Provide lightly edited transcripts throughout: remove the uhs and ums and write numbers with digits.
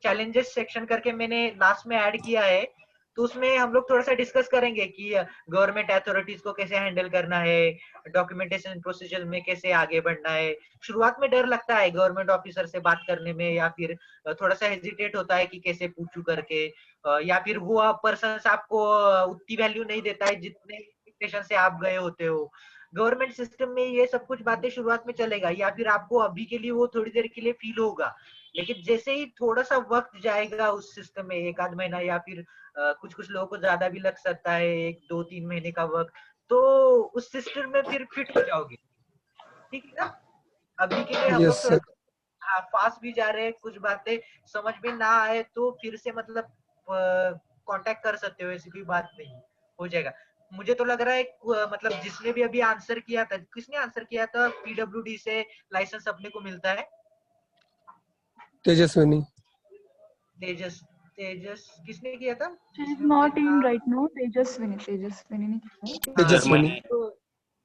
Challenges section करके मैंने last में ऐड किया है, तो उसमें हम लोग थोड़ा सा डिस्कस करेंगे कि गवर्नमेंट अथॉरिटीज को कैसे हैंडल करना है, डॉक्यूमेंटेशन प्रोसीजर में कैसे आगे बढ़ना है। शुरुआत में डर लगता है गवर्नमेंट ऑफिसर से बात करने में, या फिर थोड़ा सा हेजिटेट होता है कि कैसे पूछूं करके, या फिर वो पर्सन आपको उतनी वैल्यू नहीं देता है जितने एक्सपेक्टेशन से आप गए होते हो। गवर्नमेंट सिस्टम में ये सब कुछ बातें शुरुआत में चलेगा, या फिर आपको अभी के लिए वो थोड़ी देर के लिए फील होगा, लेकिन जैसे ही थोड़ा सा वक्त जाएगा उस सिस्टम में, एक आध महीना या फिर कुछ कुछ लोगों को ज्यादा भी लग सकता है, 1 2 3 महीने का वक्त, तो उस सिस्टम में फिर फिट हो जाओगे। ठीक है ना? अभी के लिए हम यस लोग थोड़ा सर। हाँ फास्ट भी जा रहे हैं, कुछ बातें समझ में ना आए तो फिर से मतलब कांटेक्ट कर सकते हो, ऐसी कोई बात नहीं, हो जाएगा। मुझे तो लग रहा है मतलब जिसने भी अभी आंसर किया था, किसने आंसर किया था पीडब्ल्यूडी से लाइसेंस अपने को मिलता है? तेजस्विनी। तेजस, तेजस किसने किया था? She is जिसमें मुझे not in नाम, right now. Tejaswini ने किया है। हाँ तेजस्विनी। तो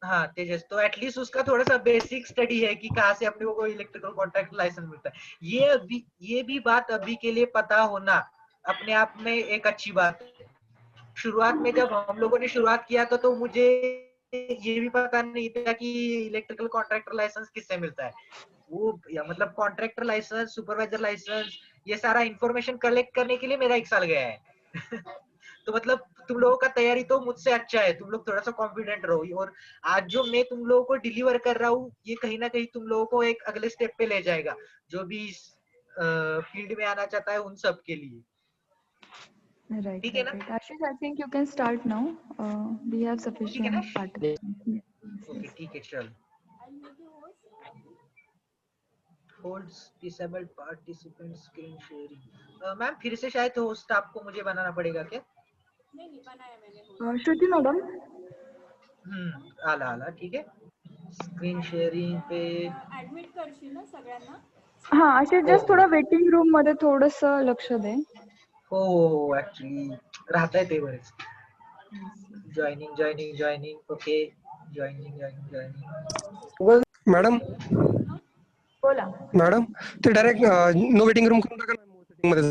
हाँ तेजस, तो एटलीस्ट उसका थोड़ा सा बेसिक स्टडी है कि कहाँ से अपने को इलेक्ट्रिकल कॉन्ट्रैक्ट लाइसेंस मिलता है। ये भी बात अभी के लिए पता होना अपने आप में एक अच्छी बात है। शुरुआत में जब हम लोगों ने शुरुआत किया था तो मुझे ये भी पता नहीं था कि इलेक्ट्रिकल कॉन्ट्रैक्टर लाइसेंस किससे मिलता है। वो या मतलब कॉन्ट्रैक्टर लाइसेंस, सुपरवाइजर लाइसेंस, ये सारा इंफॉर्मेशन कलेक्ट करने के लिए मेरा 1 साल गया है। तो मतलब तुम लोगों का तैयारी तो मुझसे अच्छा है, तुम लोग थोड़ा सा कॉन्फिडेंट रहो, और आज जो मैं तुम लोगों को डिलीवर कर रहा हूँ ये कहीं ना कहीं तुम लोगों को एक अगले स्टेप पे ले जाएगा, जो भी इस फील्ड में आना चाहता है उन सब के लिए। Right, ठीक है right, ना? right. Ashish, I think you can start now. We have ठीक है ना? sufficient participants. Yes, okay yes. ठीक है चल। Holds disabled participant screen sharing. Ma'am फिर से शायद होस्ट आपको मुझे बनाना पड़ेगा क्या? नहीं बनाया मैंने। Shruti madam. आला आला ठीक है। स्क्रीन शेअरिंग पे ऍडमिट करशील ना सगळ्यांना? हाँ आशिष हो जस्ट थोड़ा वेटिंग रूम मध्ये थोडंसं लक्ष दे. हो हो ऍक्च्युली राहत आहे ते बरेच। Yes, yes. Joining okay, joining. Madam बोला. मॅडम ते डायरेक्ट नो वेटिंग रूम करून टाका ना सेटिंग मध्ये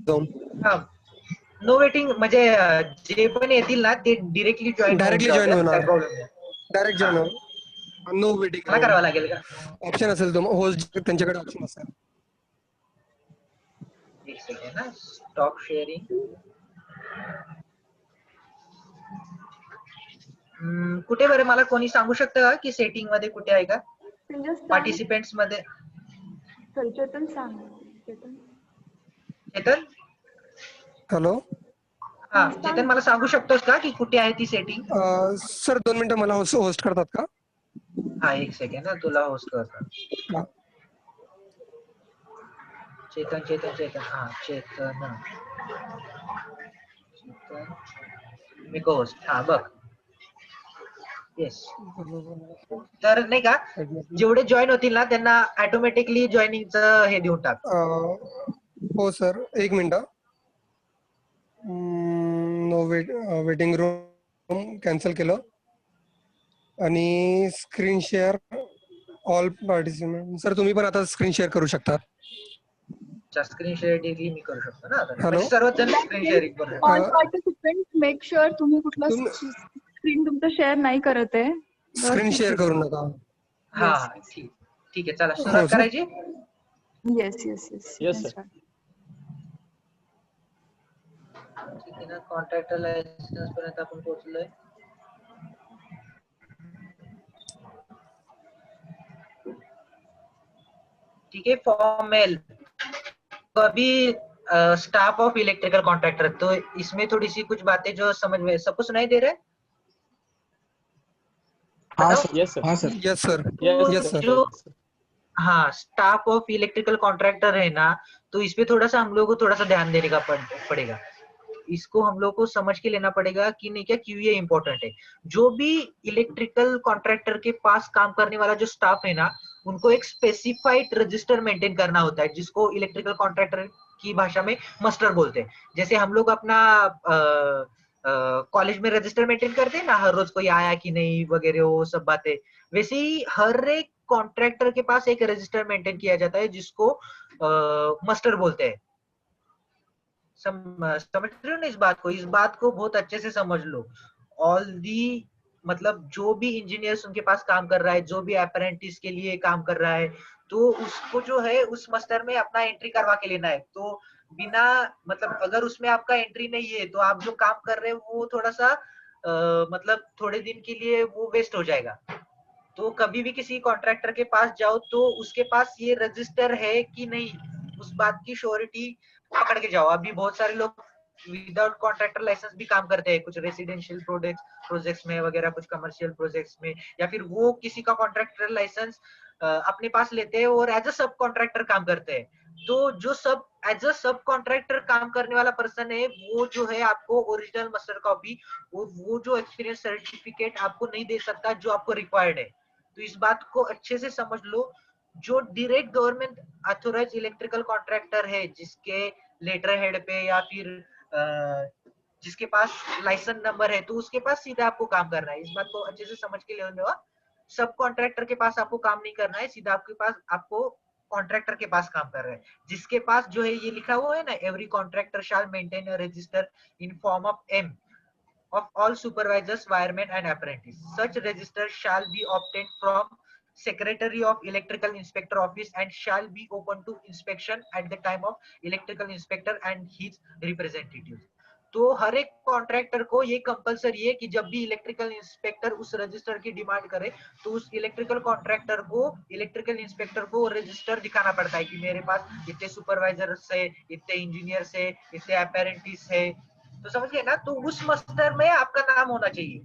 जाऊन. हा नो वेटिंग म्हणजे जे पण येतील ना ते डिरेक्टली जॉईन होऊन डायरेक्टली जॉईन जातात, काय होणार. प्रॉब्लेम नाही। डायरेक्ट जॉईन होणार. नो वेटिंग मला रूम करावं लागेल का? ऑप्शन असेल तो होस्ट त्यांच्याकडे ऑप्शन असेल. एक सेकंड ना, स्टॉप शेअरिंग। कुठे बरं मला कोणी सांगू शकतं का की सेटिंग मध्ये कुठे आहे का पार्टिसिपेंट्स मध्ये? चल चेतन सांग. चेतन, हॅलो हा चेतन मला सांगू शकतोस का की कुठे आहे ती सेटिंग? सर 2 मिनिटं मला होस्ट करतात का? हा एक सेकंड ना, तुला होस्ट करतो। हा. चेतन हा चेतन मी को होस्ट, हा बघ येस। तर नाही का जेवढे जॉईन होतील ना त्यांना ऑटोमॅटिकली जॉईनिंगचं हे देऊन टाक। हो sir 1 minute. No waiting room cancel केलं आणि screen share all participant. Sir तुम्ही पण आता स्क्रीन शेअर करू शकता. स्क्रीन शेअरिंग मी करू शकतो ना आता, हॅलो म्हणजे सर्वच जण स्क्रीन शेअरिंग करू शकतो। ऑल पार्टिसिपेंट्स मेक शुअर तुम्ही कुठला स्क्रीन तुमचं शेअर नाही करत आहे. स्क्रीन शेअर करू नका. हा ठीक आहे चला सुरुवात करायची। Yes yes yes Yes, sir. ठीक आहे ना, कॉन्ट्रॅक्टर लायसन्स पर्यंत आपण पोहोचलोय। ठीक है फॉर्मेल तो अभी स्टाफ ऑफ इलेक्ट्रिकल कॉन्ट्रैक्टर, तो इसमें थोड़ी सी कुछ बातें जो समझ में सबको सुनाई दे रहा है? हाँ सर, yes sir, हाँ sir. Yes sir. yes yes sir, sir. जो हाँ स्टाफ ऑफ इलेक्ट्रिकल कॉन्ट्रैक्टर है ना, तो इस पे थोड़ा सा हम लोग को थोड़ा सा ध्यान देने का पड़ेगा। इसको हम लोग को समझ के लेना पड़ेगा कि नहीं क्या क्यों ये इम्पोर्टेंट है। जो भी इलेक्ट्रिकल कॉन्ट्रैक्टर के पास काम करने वाला जो स्टाफ है ना, उनको एक स्पेसिफाइड रजिस्टर मेंटेन करना होता है, जिसको इलेक्ट्रिकल कॉन्ट्रैक्टर की भाषा में मस्टर बोलते हैं। जैसे हम लोग अपना कॉलेज में रजिस्टर मेंटेन करते हैं ना, हर रोज कोई आया कि नहीं वगैरह वो सब बातें, वैसे ही हर एक कॉन्ट्रैक्टर के पास एक रजिस्टर मेंटेन किया जाता है जिसको मस्टर बोलते हैं। समझ रहे हो ना इस बात को बहुत अच्छे से समझ लो। ऑल दी मतलब जो भी इंजीनियर्स उनके पास काम कर रहा है, जो भी अप्रेंटिस के लिए काम कर रहा है, तो उसको जो है उस मस्टर में अपना एंट्री करवा के लेना है। तो बिना मतलब अगर उसमें आपका एंट्री नहीं है तो आप जो काम कर रहे हो वो थोड़ा सा मतलब थोड़े दिन के लिए वो वेस्ट हो जाएगा। तो कभी भी किसी कॉन्ट्रैक्टर के पास जाओ तो उसके पास ये रजिस्टर है कि नहीं, उस बात की श्योरिटी पकड़ के जाओ। अभी बहुत सारे लोग विदाउट कॉन्ट्रैक्टर लाइसेंस भी काम करते हैं, कुछ रेसिडेंशियल प्रोजेक्ट्स में वगैरह, कुछ कमर्शियल प्रोजेक्ट्स में, या फिर वो किसी का कॉन्ट्रैक्टर लाइसेंस अपने पास लेते हैं और एज अ सब कॉन्ट्रैक्टर काम करते हैं। तो जो सब एज अ सब कॉन्ट्रैक्टर काम करने वाला पर्सन है वो जो है आपको ओरिजिनल मास्टर कॉपी और वो जो एक्सपीरियंस सर्टिफिकेट आपको नहीं दे सकता जो आपको रिक्वायर्ड है। तो इस बात को अच्छे से समझ लो। जो direct government authorise electrical contractor है, जिसके लेटर हेड पे या फिर जिसके पास लाइसेंस नंबर है, तो उसके पास सीधा आपको काम करना है। इस बात को अच्छे से समझ के ले। सब कॉन्ट्रैक्टर के पास आपको काम नहीं करना है, सीधा आपके पास आपको कॉन्ट्रैक्टर के पास काम कर रहे हैं, जिसके पास जो है ये लिखा हुआ है ना, every contractor shall maintain a register in form of M of all supervisors, wiremen and apprentice. Such register shall be obtained from Secretary of Electrical Inspector Office and shall be open to inspection at the time of Electrical Inspector and his representatives. तो हर एक contractor को ये compulsory है कि जब भी electrical inspector उस register की डिमांड करे तो उस इलेक्ट्रिकल कॉन्ट्रैक्टर को, इलेक्ट्रिकल इंस्पेक्टर को रजिस्टर दिखाना पड़ता है कि मेरे पास इतने सुपरवाइजर है, इतने इंजीनियर है, इतने अपेरेंटिस है। तो समझिए ना, तो उस मस्टर में आपका नाम होना चाहिए।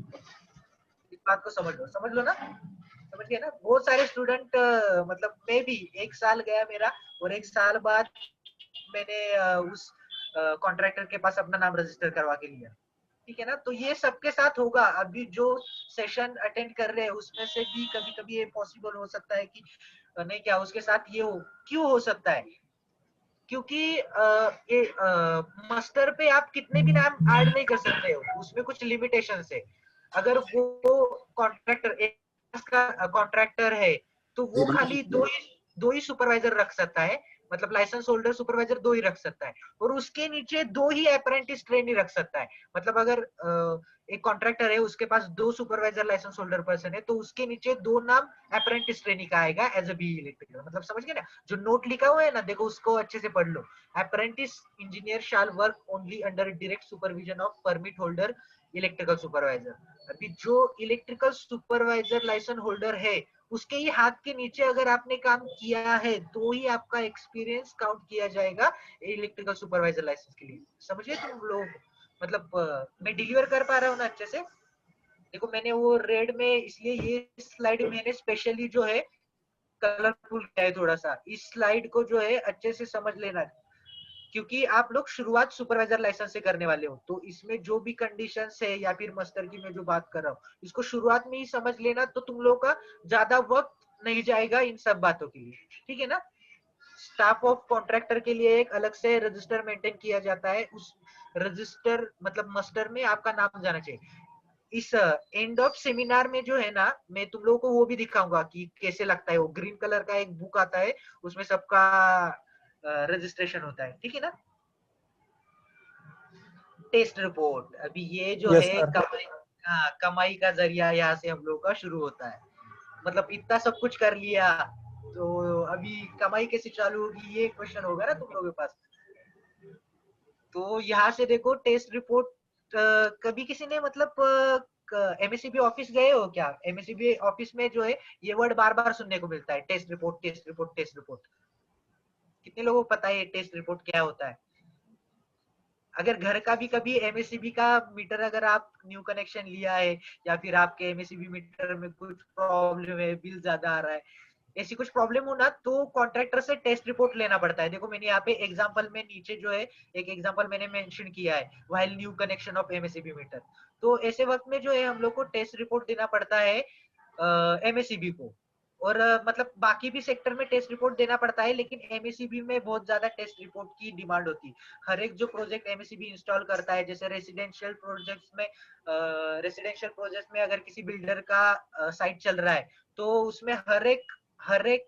इस बात को समझ लो ना, समझ गए ना। बहुत सारे स्टूडेंट मतलब मैं भी एक साल गया मेरा, और एक साल बाद मैंने उस कॉन्ट्रैक्टर के पास अपना नाम रजिस्टर करवा के लिया। ठीक है ना। तो ये सबके साथ होगा। अभी जो सेशन अटेंड कर रहे हैं उसमें से भी कभी कभी ये पॉसिबल हो सकता है कि नहीं, क्या उसके साथ ये हो, क्यों हो सकता है, क्योंकि ये मास्टर पे आप कितने भी नाम ऐड नहीं कर सकते हो, उसमें कुछ लिमिटेशन है। अगर वो कॉन्ट्रैक्टर एक का कॉन्ट्रैक्टर है तो वो खाली दो ही सुपरवाइजर रख सकता है, मतलब लाइसेंस होल्डर सुपरवाइजर दो ही रख सकता है, और उसके नीचे दो ही अप्रेंटिस ट्रेनी रख सकता है। मतलब अगर एक कॉन्ट्रैक्टर है उसके पास दो सुपरवाइजर लाइसेंस होल्डर पर्सन है तो उसके नीचे दो नाम अप्रेंटिस ट्रेनी का आएगा एज अ बी इलेक्ट्रिकल। मतलब समझ गए ना, जो नोट लिखा हुआ है ना, देखो उसको अच्छे से पढ़ लो। Apprentice engineer shall work only under direct supervision of permit holder electrical supervisor. अभी जो इलेक्ट्रिकल सुपरवाइजर लाइसेंस होल्डर है उसके ही हाथ के नीचे अगर आपने काम किया है तो ही आपका एक्सपीरियंस काउंट किया जाएगा इलेक्ट्रिकल सुपरवाइजर लाइसेंस के लिए। समझिए तुम लोग, मतलब मैं डिलीवर कर पा रहा हूँ ना अच्छे से। देखो मैंने वो रेड में इसलिए ये स्लाइड मैंने स्पेशली जो है कलरफुल किया है थोड़ा सा। इस स्लाइड को जो है अच्छे से समझ लेना, क्योंकि आप लोग शुरुआत सुपरवाइजर लाइसेंस से करने वाले हो। तो इसमें जो भी कंडीशंस है या फिर मास्टर की मैं जो बात कर रहा हूँ इसको शुरुआत में ही समझ लेना, तो तुम लोग का ज्यादा वक्त नहीं जाएगा इन सब बातों के लिए। ठीक है ना। स्टाफ ऑफ कॉन्ट्रैक्टर के लिए एक अलग से रजिस्टर मेंटेन किया जाता है। उस रजिस्टर मतलब मास्टर में आपका नाम जाना चाहिए। इस एंड ऑफ सेमिनार में जो है ना, मैं तुम लोगों को वो भी दिखाऊंगा कि कैसे लगता है। वो ग्रीन कलर का एक बुक आता है, उसमें सबका रजिस्ट्रेशन होता है। ठीक है ना। टेस्ट रिपोर्ट, अभी ये जो यस है सर। कमाई, हाँ, कमाई का जरिया यहाँ से हम लोग का शुरू होता है। मतलब इतना सब कुछ कर लिया तो अभी कमाई कैसे चालू होगी, ये क्वेश्चन होगा ना तुम लोगों के पास। तो यहाँ से देखो टेस्ट रिपोर्ट, कभी किसी ने मतलब एमएससीबी ऑफिस गए हो क्या? एमएससीबी ऑफिस में जो है ये वर्ड बार बार सुनने को मिलता है, test report test report test report. कितने लोगों को पता है ये टेस्ट रिपोर्ट क्या होता है? अगर घर का भी कभी एमएससीबी का मीटर अगर आप न्यू कनेक्शन लिया है या फिर आपके एमएससीबी मीटर में कुछ प्रॉब्लम है, बिल ज्यादा आ रहा है, ऐसी कुछ प्रॉब्लम हो ना, तो कॉन्ट्रैक्टर से टेस्ट रिपोर्ट लेना पड़ता है। देखो मैंने यहाँ पे एग्जांपल में नीचे जो है एक एग्जांपल मैंने मेंशन किया है, while new connection of MSCB meter. तो ऐसे वक्त में जो है हम लोग को टेस्ट रिपोर्ट देना पड़ता है एमएससीबी को। और मतलब बाकी भी सेक्टर में टेस्ट रिपोर्ट देना पड़ता है, लेकिन एमएससीबी में बहुत ज्यादा टेस्ट रिपोर्ट की डिमांड होती है। हर एक जो प्रोजेक्ट एमएससीबी इंस्टॉल करता है, जैसे रेसिडेंशियल प्रोजेक्ट में अगर किसी बिल्डर का साइट चल रहा है तो उसमें हर एक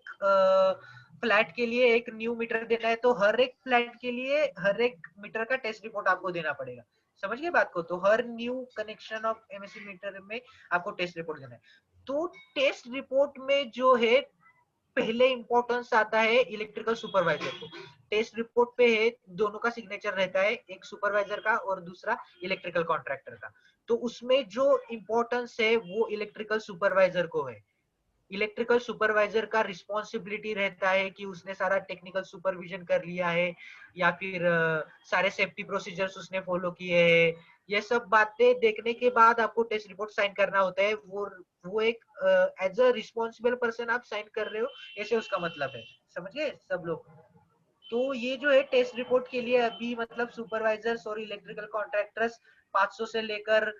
फ्लैट के लिए एक न्यू मीटर देना है तो हर एक फ्लैट के लिए हर एक मीटर का टेस्ट रिपोर्ट आपको देना पड़ेगा। समझ गए बात को? तो हर new connection of MSC meter में आपको टेस्ट रिपोर्ट देना है। तो टेस्ट रिपोर्ट में जो है पहले इंपॉर्टेंस आता है इलेक्ट्रिकल सुपरवाइजर को। टेस्ट रिपोर्ट पे है दोनों का सिग्नेचर रहता है, एक सुपरवाइजर का और दूसरा इलेक्ट्रिकल कॉन्ट्रैक्टर का। तो उसमें जो इंपॉर्टेंस है वो इलेक्ट्रिकल सुपरवाइजर को है। इलेक्ट्रिकल सुपरवाइजर का रिस्पॉन्सिबिलिटी रहता है कि उसने सारा टेक्निकल सुपरविजन कर लिया है या फिर सारे सेफ्टी प्रोसीजर्स उसने फॉलो किए हैं। ये सब बातें देखने के बाद आपको टेस्ट रिपोर्ट साइन करना होता है। वो एक एज अ रिस्पॉन्सिबल पर्सन आप साइन कर रहे हो, ऐसे उसका मतलब है। समझ गए सब लोग? तो ये जो है टेस्ट रिपोर्ट के लिए अभी मतलब सुपरवाइजर्स और इलेक्ट्रिकल कॉन्ट्रैक्टर्स 500 से लेकर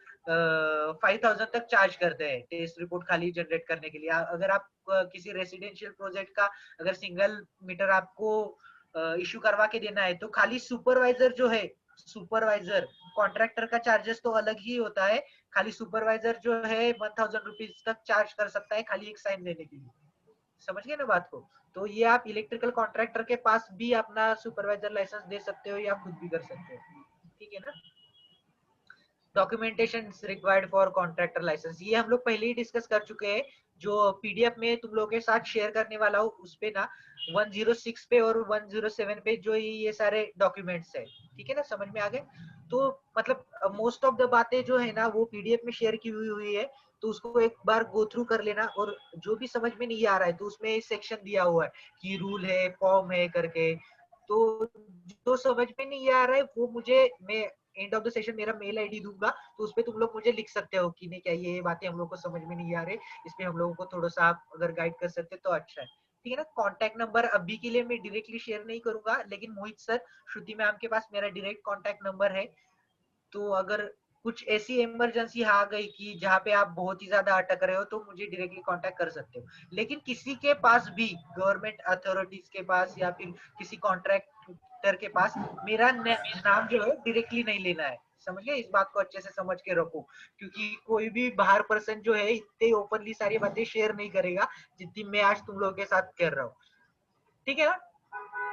5000 तक चार्ज करते हैं टेस्ट रिपोर्ट खाली जनरेट करने के लिए। अगर आप किसी रेसिडेंशियल प्रोजेक्ट का अगर सिंगल मीटर आपको इश्यू करवा के देना है तो खाली सुपरवाइजर जो है, सुपरवाइजर कॉन्ट्रैक्टर का चार्जेस तो अलग ही होता है। खाली सुपरवाइजर जो है 1000 रुपीज तक चार्ज कर सकता है खाली एक साइन देने के लिए। समझ गए ना बात को? तो ये आप इलेक्ट्रिकल कॉन्ट्रैक्टर के पास भी अपना सुपरवाइजर लाइसेंस दे सकते हो या खुद भी कर सकते हो। ठीक है ना? Documentation required for contractor license ये हम लोग पहले ही डिस्कस कर चुके हैं। जो पीडीएफ में तुम लोगों के साथ शेयर करने वाला हूँ उस पे ना 106 पे और 107 पे जो ये सारे डॉक्यूमेंट्स है। ठीक है ना? समझ में आ गए? तो मतलब मोस्ट ऑफ द बातें जो है ना वो पीडीएफ में शेयर की हुई है, तो उसको एक बार गो थ्रू कर लेना। और जो भी समझ में नहीं आ रहा है तो उसमें सेक्शन दिया हुआ है कि रूल है, फॉर्म है करके। तो जो समझ में नहीं आ रहा है वो मुझे, मैं एंड ऑफ द सेशन मेरा मेल आईडी दूंगा, तो उस पे तुम लोग मुझे लिख सकते हो कि नहीं क्या ये बातें हम लोग को समझ में नहीं आ रहे, इस पे हम लोगों को थोड़ा सा आप अगर गाइड कर सकते तो अच्छा है। ठीक है ना? कांटेक्ट नंबर अभी के लिए मैं डायरेक्टली शेयर नहीं करूंगा, लेकिन मोहित सर, श्रुति मैम के पास मेरा डायरेक्ट कांटेक्ट नंबर है। तो अगर कुछ ऐसी इमरजेंसी आ गई कि जहाँ पे आप बहुत ही ज्यादा अटक रहे हो तो मुझे डायरेक्टली कांटेक्ट कर सकते हो। लेकिन किसी के पास भी, गवर्नमेंट अथॉरिटीज के पास या फिर किसी कॉन्ट्रैक्टर के पास मेरा नाम जो है डायरेक्टली नहीं लेना है। समझ गए? इस बात को अच्छे से समझ के रखो, क्योंकि कोई भी बाहर पर्सन जो है इतने ओपनली सारी बातें शेयर नहीं करेगा जितनी मैं आज तुम लोगों के साथ कर रहा हूँ। ठीक है ना?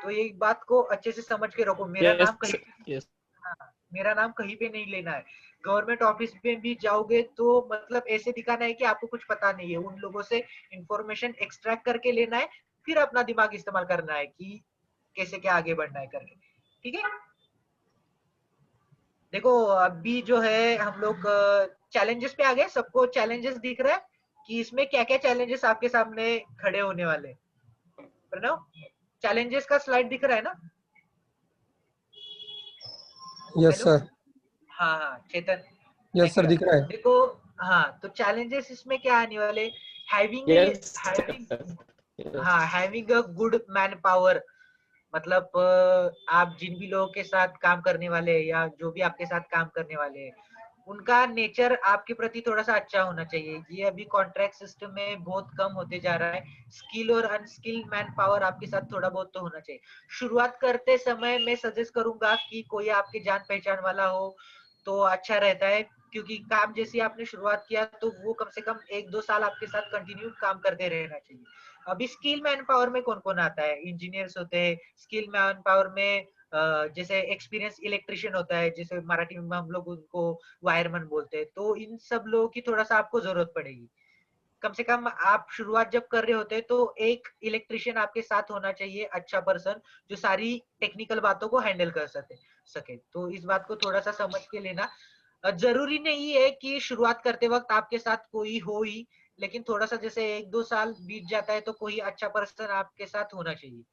तो ये बात को अच्छे से समझ के रखो। मेरा नाम यस कहीं, यस हाँ, मेरा नाम कहीं पे नहीं लेना है। गवर्नमेंट ऑफिस में भी जाओगे तो मतलब ऐसे दिखाना है कि आपको कुछ पता नहीं है। उन लोगों से इंफॉर्मेशन एक्सट्रैक्ट करके लेना है, फिर अपना दिमाग इस्तेमाल करना है कि कैसे क्या आगे बढ़ना है करके। ठीक है? देखो अभी जो है हम लोग चैलेंजेस पे आ गए। सबको चैलेंजेस दिख रहा है कि इसमें क्या क्या चैलेंजेस आपके सामने खड़े होने वाले? प्रणव, चैलेंजेस का स्लाइड दिख रहा है ना? Yes hello, sir. हाँ हाँ चेतन यस दिख सर, रहा दिख है? रहा है। देखो, हाँ तो चैलेंजेस इसमें क्या आने वाले? हैविंग यस हैविंग यस हाँ, having a good man power. मतलब आप जिन भी लोगों के साथ काम करने वाले हैं या जो भी आपके साथ काम करने वाले हैं, उनका नेचर आपके प्रति थोड़ा सा अच्छा होना चाहिए। ये अभी कॉन्ट्रैक्ट सिस्टम में बहुत कम होते जा रहा है। स्किल और अनस्किल्ड मैन पावर आपके साथ थोड़ा बहुत तो होना चाहिए। शुरुआत करते समय मैं सजेस्ट करूंगा कि कोई आपके जान पहचान वाला हो तो अच्छा रहता है, क्योंकि काम जैसे आपने शुरुआत किया तो वो कम से कम 1-2 साल आपके साथ कंटिन्यू काम करते रहना चाहिए। अभी स्किल मैन पावर में कौन कौन आता है? इंजीनियर्स होते हैं। स्किल मैन पावर में जैसे एक्सपीरियंस इलेक्ट्रिशियन होता है, जैसे मराठी में हम लोग उनको वायरमैन बोलते हैं। तो इन सब लोगों की थोड़ा सा आपको जरूरत पड़ेगी। कम से कम आप शुरुआत जब कर रहे होते हैं तो एक इलेक्ट्रिशियन आपके साथ होना चाहिए, अच्छा पर्सन जो सारी टेक्निकल बातों को हैंडल कर सके। तो इस बात को थोड़ा सा समझ के लेना। जरूरी नहीं है कि शुरुआत करते वक्त आपके साथ कोई हो ही, लेकिन थोड़ा सा जैसे 1-2 साल बीत जाता है तो कोई अच्छा पर्सन आपके साथ होना चाहिए।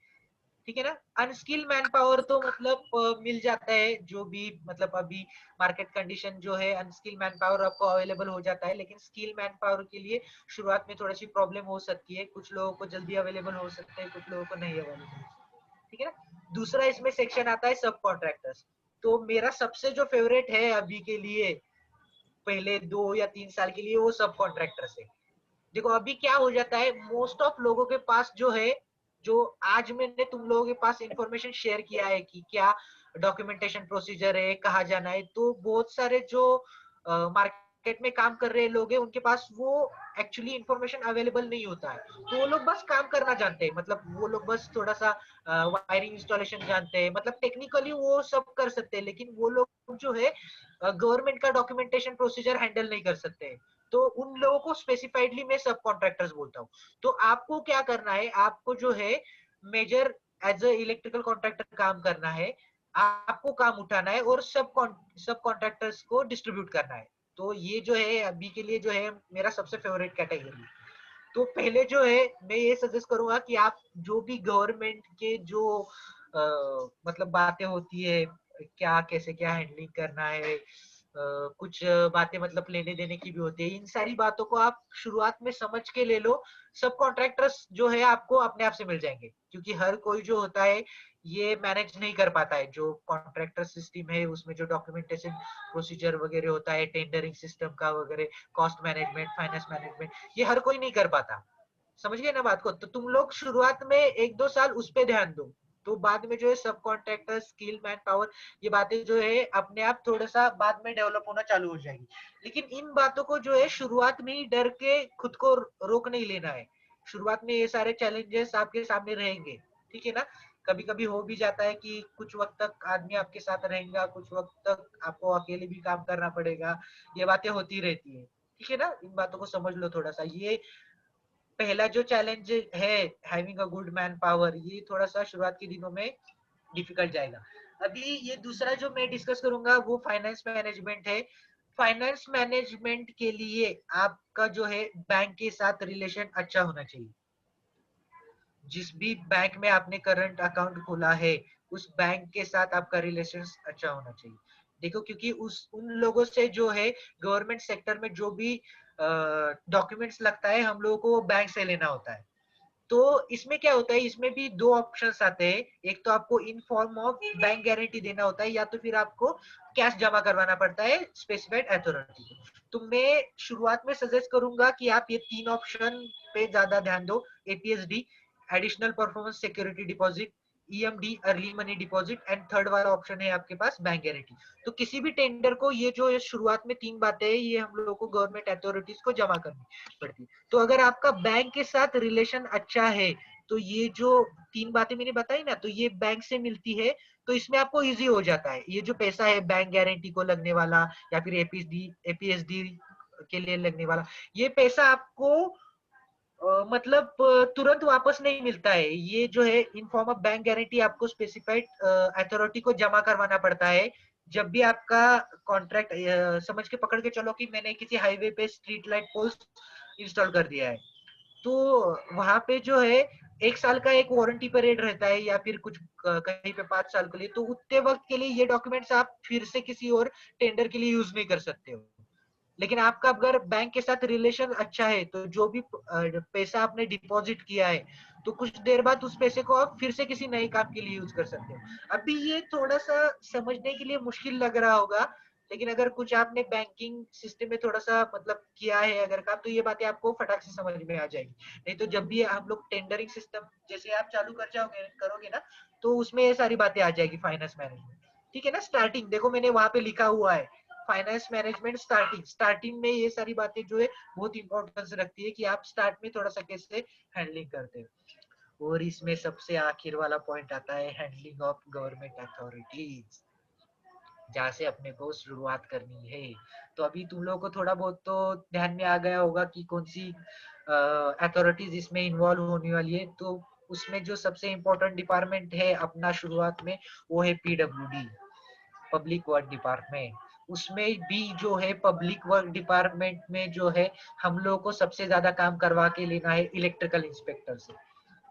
ठीक है ना? अनस्किल मैन पावर तो मतलब मिल जाता है जो भी, मतलब अभी मार्केट कंडीशन जो है अनस्किल मैन पावर आपको अवेलेबल हो जाता है, लेकिन स्किल मैन पावर के लिए शुरुआत में थोड़ी सी प्रॉब्लम हो सकती है। कुछ लोगों को जल्दी अवेलेबल हो सकते हैं, कुछ लोगों को नहीं अवेलेबल हो सकते। ठीक है ना? दूसरा इसमें सेक्शन आता है सब कॉन्ट्रैक्टर्स। तो मेरा सबसे जो फेवरेट है अभी के लिए, पहले 2 या 3 साल के लिए, वो सब कॉन्ट्रैक्टर्स है। देखो अभी क्या हो जाता है, मोस्ट ऑफ लोगों के पास जो है, जो आज मैंने तुम लोगों के पास इंफॉर्मेशन शेयर किया है कि क्या डॉक्यूमेंटेशन प्रोसीजर है, कहाँ जाना है, तो बहुत सारे जो मार्केट मार्केट में काम कर रहे लोग हैं, उनके पास वो एक्चुअली इंफॉर्मेशन अवेलेबल नहीं होता है, तो वो लोग बस काम करना जानते हैं, मतलब वो लोग बस थोड़ा सा वायरिंग इंस्टॉलेशन जानते हैं, मतलब टेक्निकली वो सब कर सकते हैं, लेकिन वो लोग जो है गवर्नमेंट का डॉक्यूमेंटेशन प्रोसीजर हैंडल नहीं कर सकते हैं। तो उन लोगों को स्पेसिफाइडली मैं सब कॉन्ट्रैक्टर्स बोलता हूँ। तो आपको क्या करना है, आपको जो है major as a electrical contractor काम करना है, आपको काम उठाना है और सब कॉन्ट्रैक्टर्स को डिस्ट्रीब्यूट करना है। तो ये जो है अभी के लिए जो है मेरा सबसे फेवरेट कैटेगरी। तो पहले जो है मैं ये सजेस्ट करूंगा कि आप जो भी गवर्नमेंट के जो मतलब बातें होती है, क्या कैसे क्या हैंडलिंग करना है, कुछ बातें मतलब लेने देने की भी होती है, इन सारी बातों को आप शुरुआत में समझ के ले लो। सब कॉन्ट्रैक्टर्स जो है आपको अपने आप से मिल जाएंगे, क्योंकि हर कोई जो होता है ये मैनेज नहीं कर पाता है। जो कॉन्ट्रैक्टर सिस्टम है उसमें जो डॉक्यूमेंटेशन प्रोसीजर वगैरह होता है, टेंडरिंग सिस्टम का वगैरह, कॉस्ट मैनेजमेंट, फाइनेंस मैनेजमेंट, ये हर कोई नहीं कर पाता। समझ गए ना बात को? तो तुम लोग शुरुआत में 1-2 साल उस पे ध्यान दो, तो बाद में जो है सब कॉन्ट्रैक्टर, स्किल, मैन पावर, ये बातें जो है अपने आप थोड़ा सा बाद में डेवलप होना चालू हो जाएगी। लेकिन इन बातों को जो है शुरुआत में ही डर के खुद को रोक नहीं लेना है। शुरुआत में ये सारे चैलेंजेस आपके सामने रहेंगे, ठीक है ना? कभी कभी हो भी जाता है कि कुछ वक्त तक आदमी आपके साथ रहेगा, कुछ वक्त तक आपको अकेले भी काम करना पड़ेगा, ये बातें होती रहती है, ठीक है ना? इन बातों को समझ लो थोड़ा सा। ये पहला जो चैलेंज है, having a good man power, ये थोड़ा सा शुरुआत के दिनों में डिफिकल्ट जाएगा। अभी ये दूसरा जो मैं डिस्कस करूंगा वो फाइनेंस मैनेजमेंट है। फाइनेंस मैनेजमेंट के लिए आपका जो है बैंक के साथ रिलेशन अच्छा होना चाहिए। जिस भी बैंक में आपने करंट अकाउंट खोला है, उस बैंक के साथ आपका रिलेशन अच्छा होना चाहिए। देखो, क्योंकि उन लोगों से जो है गवर्नमेंट सेक्टर में जो भी डॉक्यूमेंट्स लगता है, हम लोगों को बैंक से लेना होता है। तो इसमें क्या होता है, इसमें भी दो ऑप्शंस आते हैं। एक तो आपको इन फॉर्म ऑफ बैंक गारंटी देना होता है, या तो फिर आपको कैश जमा करवाना पड़ता है स्पेसिफाइड अथॉरिटी को। तो मैं शुरुआत में सजेस्ट करूंगा कि आप ये 3 ऑप्शन पे ज्यादा ध्यान दो। APSD, additional performance security deposit, EMD, early money deposit, and third वाला ऑप्शन है आपके पास बैंक गारंटी। तो किसी भी टेंडर को ये जो शुरुआत में 3 बातें हैं, ये हम लोगों को गवर्नमेंट अथॉरिटीज को जमा करनी पड़ती है। तो अगर आपका बैंक के साथ रिलेशन अच्छा है, तो ये जो 3 बातें मैंने बताई ना, तो ये बैंक से मिलती है, तो इसमें आपको इजी हो जाता है। ये जो पैसा है बैंक गारंटी को लगने वाला, या फिर एपीएसडी के लिए लगने वाला, ये पैसा आपको मतलब तुरंत वापस नहीं मिलता है। ये जो है इन फॉर्म ऑफ बैंक गारंटी आपको स्पेसिफाइड अथॉरिटी को जमा करवाना पड़ता है। जब भी आपका कॉन्ट्रैक्ट, समझ के पकड़ के चलो कि मैंने किसी हाईवे पे स्ट्रीट लाइट पोल्स इंस्टॉल कर दिया है, तो वहां पे जो है 1 साल का एक वारंटी पीरियड रहता है, या फिर कुछ कहीं पे 5 साल के लिए। तो उतने वक्त के लिए ये डॉक्यूमेंट्स आप फिर से किसी और टेंडर के लिए यूज नहीं कर सकते हो। लेकिन आपका अगर बैंक के साथ रिलेशन अच्छा है, तो जो भी पैसा आपने डिपॉजिट किया है, तो कुछ देर बाद उस पैसे को आप फिर से किसी नए काम के लिए यूज कर सकते हो। अभी ये थोड़ा सा समझने के लिए मुश्किल लग रहा होगा, लेकिन अगर कुछ आपने बैंकिंग सिस्टम में थोड़ा सा मतलब किया है अगर काम, तो ये बातें आपको फटाक से समझ में आ जाएगी। नहीं तो जब भी हम लोग टेंडरिंग सिस्टम जैसे आप चालू करोगे ना, तो उसमें ये सारी बातें आ जाएगी फाइनेंस मैनेजमेंट, ठीक है ना? स्टार्टिंग देखो मैंने वहां पे लिखा हुआ है, फाइनेंस मैनेजमेंट स्टार्टिंग में ये सारी बातें जो है बहुत इंपॉर्टेंस रखती है कि आप स्टार्ट में थोड़ा सा कैसे हैंडलिंग करते हो। और इसमें सबसे आखिर वाला पॉइंट आता है हैंडलिंग ऑफ गवर्नमेंट अथॉरिटीज, जहाँ से अपने को शुरुआत करनी है। तो अभी तुम लोगों को थोड़ा बहुत तो ध्यान में आ गया होगा कि कौन सी अथॉरिटीज इसमें इन्वॉल्व होने वाली है। तो उसमें जो सबसे इम्पोर्टेंट डिपार्टमेंट है अपना शुरुआत में, वो है पीडब्ल्यूडी, पब्लिक वर्क डिपार्टमेंट। उसमें भी जो है पब्लिक वर्क डिपार्टमेंट में जो है हम लोगों को सबसे ज्यादा काम करवा के लेना है इलेक्ट्रिकल इंस्पेक्टर से।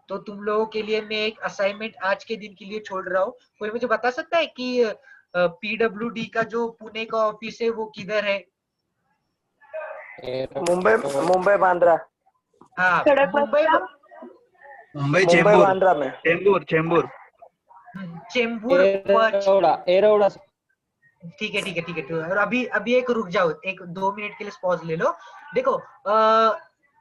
तो तुम लोगों के लिए मैं एक असाइनमेंट आज के दिन के लिए छोड़ रहा हूँ। कोई मुझे बता सकता है कि पीडब्ल्यूडी का जो पुणे का ऑफिस है वो किधर है? मुंबई, मुंबई बांद्रा। हाँ, मुंबई मुंबई मुंबई चेंबूर, बांद्रा में। चेंबूर चेंबूर चेंबूर। एरोड़ा। ठीक है ठीक है ठीक है। तो और अभी अभी एक रुक जाओ, एक 2 मिनट के लिए पॉज ले लो। देखो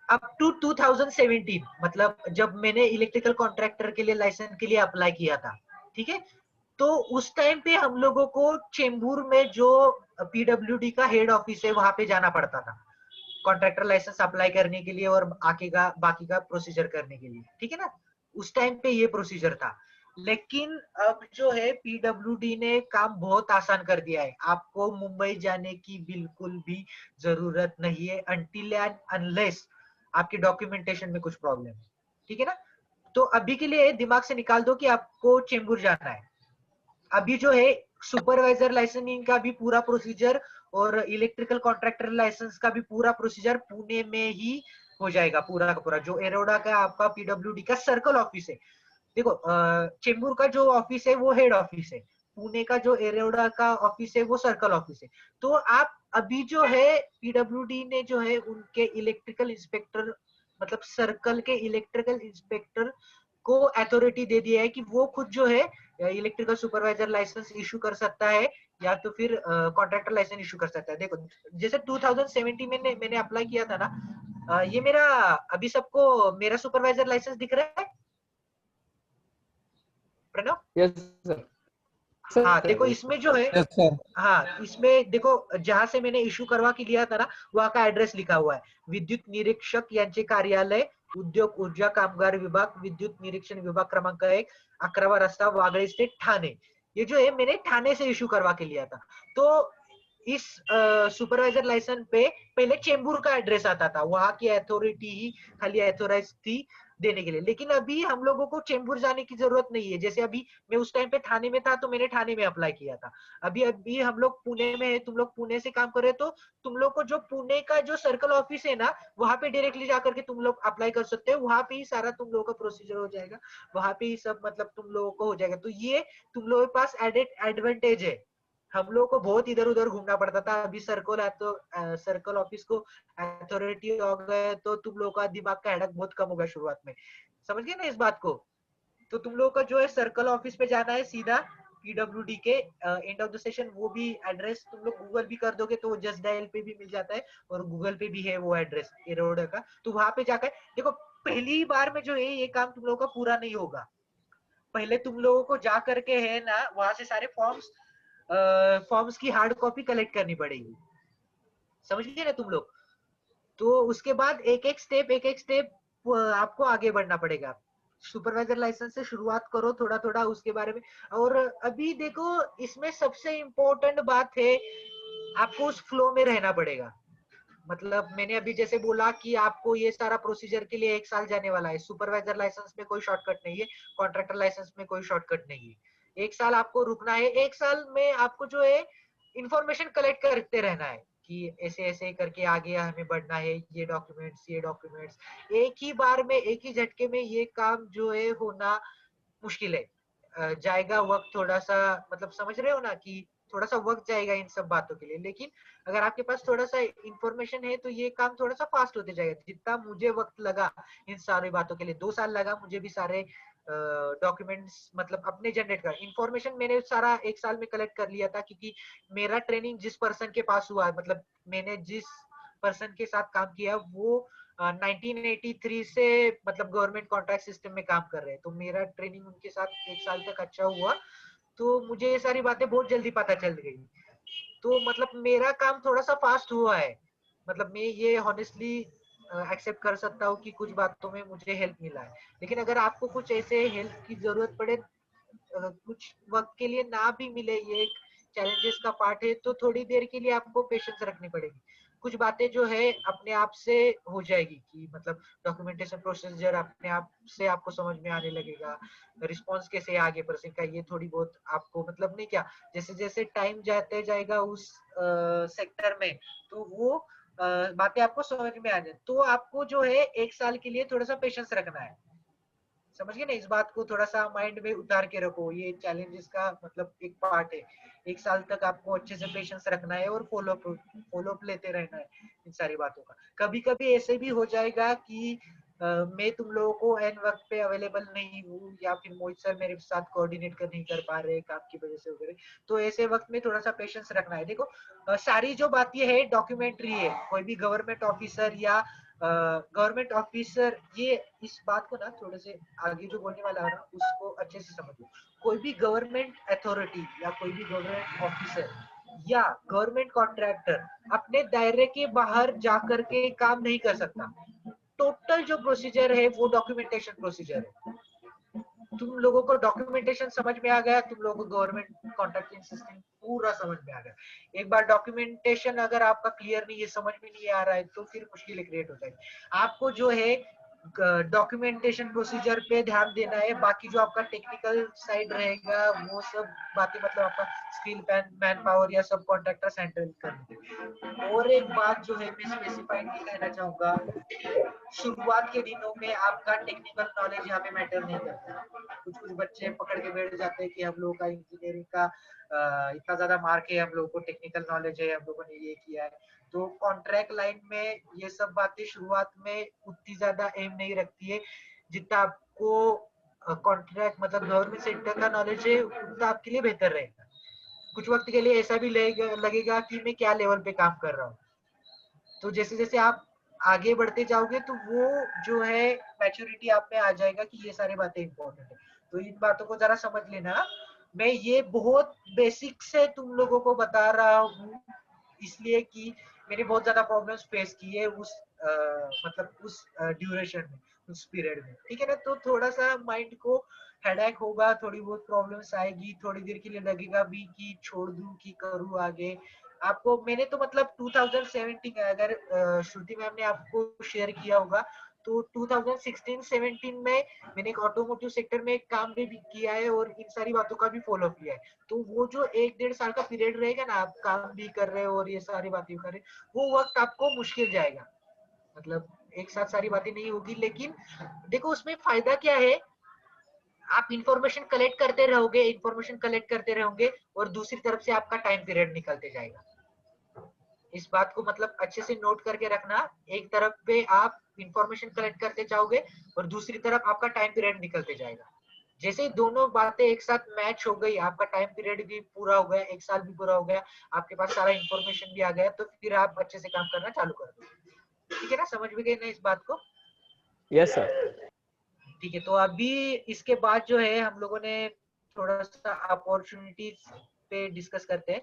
अप टू 2017, मतलब जब मैंने इलेक्ट्रिकल कॉन्ट्रैक्टर के लिए लाइसेंस के लिए अप्लाई किया था, ठीक है, तो उस टाइम पे हम लोगों को चेंबूर में जो पीडब्ल्यूडी का हेड ऑफिस है वहां पे जाना पड़ता था कॉन्ट्रैक्टर लाइसेंस अप्लाई करने के लिए और आगे का बाकी का प्रोसीजर करने के लिए, ठीक है ना। उस टाइम पे ये प्रोसीजर था। लेकिन अब जो है पीडब्ल्यूडी ने काम बहुत आसान कर दिया है, आपको मुंबई जाने की बिल्कुल भी जरूरत नहीं है अनटिल एंड अनलेस आपके डॉक्यूमेंटेशन में कुछ प्रॉब्लम है, ठीक है ना। तो अभी के लिए दिमाग से निकाल दो कि आपको चेंबूर जाना है। अभी जो है सुपरवाइजर लाइसेंसिंग का भी पूरा प्रोसीजर और इलेक्ट्रिकल कॉन्ट्रैक्टर लाइसेंस का भी पूरा प्रोसीजर पुणे में ही हो जाएगा पूरा का पूरा। जो एरोडा का आपका पीडब्ल्यूडी का सर्कल ऑफिस है, देखो चेंबूर का जो ऑफिस है वो हेड ऑफिस है, पुणे का जो एरोडा का ऑफिस है वो सर्कल ऑफिस है। तो आप अभी जो है पीडब्ल्यूडी ने जो है उनके इलेक्ट्रिकल इंस्पेक्टर मतलब सर्कल के इलेक्ट्रिकल इंस्पेक्टर को अथॉरिटी दे दिया है कि वो खुद जो है इलेक्ट्रिकल सुपरवाइजर लाइसेंस इशू कर सकता है या तो फिर कॉन्ट्रैक्टर लाइसेंस इशू कर सकता है। देखो जैसे 2017 में मैंने अप्लाई किया था ना, ये मेरा अभी सबको मेरा सुपरवाइजर लाइसेंस दिख रहा है प्रणव? Yes sir. हाँ देखो इसमें जो है, यस सर। हाँ इसमें देखो जहां से मैंने इशू करवा के लिया था ना वहां का एड्रेस लिखा हुआ है, विद्युत निरीक्षक यांचे कार्यालय, उद्योग ऊर्जा कामगार विभाग, विद्युत निरीक्षण विभाग क्रमांक 1, 11वां रस्ता, वागळे स्टेट, ठाणे। ये जो है मैंने ठाणे से इशू करवा के लिया था। तो इस सुपरवाइजर लाइसेंस पे पहले चेंबूर का एड्रेस आता था, वहां की अथॉरिटी ही खाली अथोराइज थी देने के लिए। लेकिन अभी हम लोगों को चेंबूर जाने की जरूरत नहीं है। जैसे अभी मैं उस टाइम पे थाने में था तो मैंने थाने में अप्लाई किया था। अभी अभी हम लोग पुणे में है, तुम लोग पुणे से काम कर रहे हो, तो तुम लोग को जो पुणे का जो सर्कल ऑफिस है ना वहां पे डायरेक्टली जाकर के तुम लोग अप्लाई कर सकते हो, वहां पे ही सारा तुम लोगों का प्रोसीजर हो जाएगा, वहां पे ही सब मतलब तुम लोगों को हो जाएगा। तो ये तुम लोगों के पास एडेड एडवांटेज है। हम लोगों को बहुत इधर उधर घूमना पड़ता था, अभी सर्कल है तो सर्कल ऑफिस को अथॉरिटी हो गए तो तुम लोगों का दिमाग का हेडक बहुत कम होगा शुरुआत में, समझ गए ना इस बात को। तो तुम लोगों का जो है सर्कल ऑफिस पे जाना है सीधा पीडब्ल्यूडी के एंड ऑफ द सेशन। वो भी एड्रेस तुम लोग गूगल भी कर दोगे तो जस्ट डायल पे भी मिल जाता है और गूगल पे भी है वो एड्रेस एरोडा का। तो वहां पे जाकर देखो पहली बार में जो है ये काम तुम लोगों का पूरा नहीं होगा। पहले तुम लोगों को जा करके है ना वहां से सारे फॉर्म्स की हार्ड कॉपी कलेक्ट करनी पड़ेगी, समझ गए ना तुम लोग। तो उसके बाद एक एक स्टेप आपको आगे बढ़ना पड़ेगा। सुपरवाइजर लाइसेंस से शुरुआत करो थोड़ा थोड़ा उसके बारे में। और अभी देखो इसमें सबसे इम्पोर्टेंट बात है, आपको उस फ्लो में रहना पड़ेगा। मतलब मैंने अभी जैसे बोला कि आपको ये सारा प्रोसीजर के लिए 1 साल जाने वाला है। सुपरवाइजर लाइसेंस में कोई शॉर्टकट नहीं है, कॉन्ट्रैक्टर लाइसेंस में कोई शॉर्टकट नहीं है। 1 साल आपको रुकना है। 1 साल में आपको जो है इंफॉर्मेशन कलेक्ट करते रहना है कि ऐसे ऐसे करके आगे हमें बढ़ना है, ये डॉक्यूमेंट्स एक ही बार में एक ही झटके में ये काम जो है होना मुश्किल है। जाएगा वक्त थोड़ा सा, मतलब समझ रहे हो ना कि थोड़ा सा वक्त जाएगा इन सब बातों के लिए। लेकिन अगर आपके पास थोड़ा सा इंफॉर्मेशन है तो ये काम थोड़ा सा फास्ट होते जाएगा। जितना मुझे वक्त लगा इन सारी बातों के लिए, 2 साल लगा मुझे भी सारे डॉक्यूमेंट्स मतलब अपने जनरेट कर इंफॉर्मेशन मैंने सारा 1 साल में कलेक्ट कर लिया था। क्योंकि मेरा ट्रेनिंग जिस पर्सन के पास हुआ, मतलब मैंने जिस पर्सन के साथ काम किया वो 1983 से मतलब गवर्नमेंट कॉन्ट्रैक्ट सिस्टम में काम कर रहे हैं। तो मेरा ट्रेनिंग उनके साथ 1 साल तक अच्छा हुआ, तो मुझे ये सारी बातें बहुत जल्दी पता चल गई। तो मतलब मेरा काम थोड़ा सा फास्ट हुआ है। मतलब मैं ये हॉनेस्टली एक्सेप्ट कर सकता हूँ कि कुछ बातों में मुझे हेल्प मिला है। लेकिन अगर आपको कुछ ऐसे हेल्प की जरूरत पड़े, कुछ वक्त के लिए ना भी मिले, ये एक चैलेंजेस का पार्ट है, तो थोड़ी देर के लिए आपको पेशेंस रखनी पड़ेगी। कुछ बातें जो है अपने आप से हो जाएगी कि मतलब डॉक्यूमेंटेशन प्रोसीजर अपने आप से आपको समझ में आने लगेगा, रिस्पांस कैसे आगे पर्सन का ये थोड़ी बहुत आपको मतलब नहीं क्या, जैसे जैसे टाइम जाते जाएगा उस सेक्टर में तो वो बातें आपको समझ में आ जाए। तो आपको जो है 1 साल के लिए थोड़ा सा पेशेंस रखना है, समझ गए ना। इस बात को थोड़ा सा माइंड में उतार के रखो, ये चैलेंजेस का मतलब एक पार्ट है। 1 साल तक आपको अच्छे से पेशेंस रखना है और फॉलो अप लेते रहना है इन सारी बातों का। कभी कभी ऐसे भी हो जाएगा कि मैं तुम लोगों को एन वक्त पे अवेलेबल नहीं हूँ या फिर मोहित सर मेरे साथ कोऑर्डिनेट नहीं कर पा रहे काम की वजह से वगैरह, तो ऐसे वक्त में थोड़ा सा पेशेंस रखना है। देखो सारी जो बातें है डॉक्यूमेंट्री है, कोई भी गवर्नमेंट ऑफिसर या गवर्नमेंट ऑफिसर, ये इस बात को ना थोड़े से आगे जो बोलने वाला है ना उसको अच्छे से समझो। कोई भी गवर्नमेंट अथॉरिटी या कोई भी गवर्नमेंट ऑफिसर या गवर्नमेंट कॉन्ट्रैक्टर अपने दायरे के बाहर जाकर के काम नहीं कर सकता। टोटल जो प्रोसीजर है वो डॉक्यूमेंटेशन प्रोसीजर है। तुम लोगों को डॉक्यूमेंटेशन समझ में आ गया, तुम लोगों को गवर्नमेंट कॉन्ट्रैक्टिंग सिस्टम पूरा समझ में आ गया। एक बार डॉक्यूमेंटेशन अगर आपका क्लियर नहीं है, समझ में नहीं आ रहा है, तो फिर मुश्किलें क्रिएट हो जाएगी। आपको जो है डॉक्यूमेंटेशन प्रोसीजर पे ध्यान देना है, बाकी जो आपका टेक्निकल साइड रहेगा वो सब बातें मतलब आपका स्किल मैन पावर या सब कॉन्ट्रैक्टर्स हैंडल करेंगे। और एक बात जो है मैं स्पेसिफाइड कहना चाहूंगा, शुरुआत के दिनों में आपका टेक्निकल नॉलेज यहाँ पे मैटर नहीं करता। कुछ कुछ बच्चे पकड़ के बैठ जाते हैं कि हम लोगों का इंजीनियरिंग का इतना ज्यादा मार्क है, हम लोगों को टेक्निकल नॉलेज है, हम लोगों ने ये किया है। तो कॉन्ट्रैक्ट लाइन में ये सब बातें शुरुआत में उतनी ज्यादा एम नहीं रखती है, जितना आपको कॉन्ट्रैक्ट मतलब गवर्नमेंट सेक्टर का नॉलेज है उतना आपके लिए बेहतर रहेगा। कुछ वक्त के लिए ऐसा भी लगेगा कि मैं क्या लेवल पे काम कर रहा हूँ। तो जैसे जैसे आप आगे बढ़ते जाओगे तो वो जो है मैच्योरिटी आप में आ जाएगा कि ये सारी बातें इंपॉर्टेंट है। तो इन बातों को जरा समझ लेना। मैं ये बहुत बेसिक से तुम लोगों को बता रहा हूँ इसलिए कि मैंने बहुत ज्यादा प्रॉब्लम्स फेस की है उस मतलब उस ड्यूरेशन में, उस पीरियड में। ठीक है ना? तो थोड़ा सा माइंड को हेडेक होगा, थोड़ी बहुत प्रॉब्लम्स आएगी, थोड़ी देर के लिए लगेगा भी कि छोड़ दूं कि करूं आगे। आपको मैंने तो मतलब 2017 अगर श्रुति मैम ने आपको शेयर किया होगा तो 2016-17 में मैंने एक ऑटोमोटिव सेक्टर में एक काम भी किया है और इन सारी बातों का भी फॉलो किया है। तो वो जो 1-1.5 साल का पीरियड रहेगा ना, आप काम भी कर रहे हो और ये सारी बातें कर रहे हो, वो वक्त आपको मुश्किल जाएगा। मतलब एक साथ सारी बातें नहीं होगी, लेकिन देखो उसमें फायदा क्या है, आप इंफॉर्मेशन कलेक्ट करते रहोगे, इंफॉर्मेशन कलेक्ट करते रहोगे और दूसरी तरफ से आपका टाइम पीरियड निकलते जाएगा। इस बात को मतलब अच्छे से नोट करके रखना। एक तरफ पे आप इंफॉर्मेशन कलेक्ट करते जाओगे और दूसरी तरफ आपका टाइम पीरियड निकलते जाएगा। जैसे ही दोनों बातें एक साथ मैच हो गई, आपका टाइम पीरियड भी पूरा हो गया, एक साल भी पूरा हो गया, आपके पास सारा इंफॉर्मेशन भी आ गया, तो फिर आप अच्छे से काम करना चालू कर दो। ठीक है ना? समझ में गए ना इस बात को? Yes sir. ठीक है, तो अभी इसके बाद जो है हम लोगों ने थोड़ा सा अपॉर्चुनिटीज पे डिस्कस करते हैं।